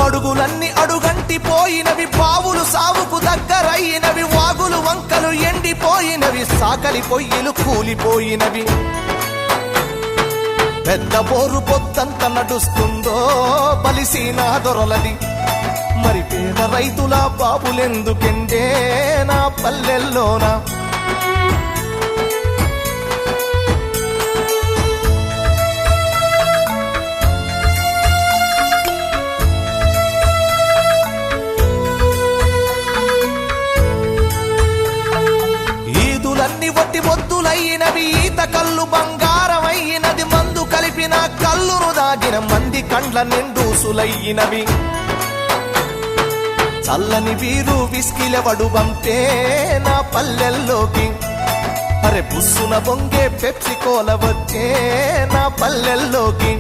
అడుగులన్నీ అడుగంటి పోయినవి, బావులు సావుకు దగ్గరయినవి, వాగులు వంకలు ఎండిపోయినవి, సాకలి పొయ్యిలు కూలిపోయినవి. పెద్ద బోరు పొద్దంత నడుస్తుందో బలిసీనా దొరలది, మరి పేద రైతుల బాబులెందుకెండే నా పల్లెల్లోనా. ఈదులన్నీ వట్టి మొద్దులయ్యినవి, ఈత కళ్ళు బంగారమయ్యినది, మందు కలిపిన కళ్ళును దాగిన మంది కండ్ల నిండూసులయ్యినవి. చల్లని వీరు విస్కిలవడు బంపే నా పల్లెల్లోకి, అరే బుస్సున బొంగే పెప్సి కోల వచ్చే నా పల్లెల్లోకి.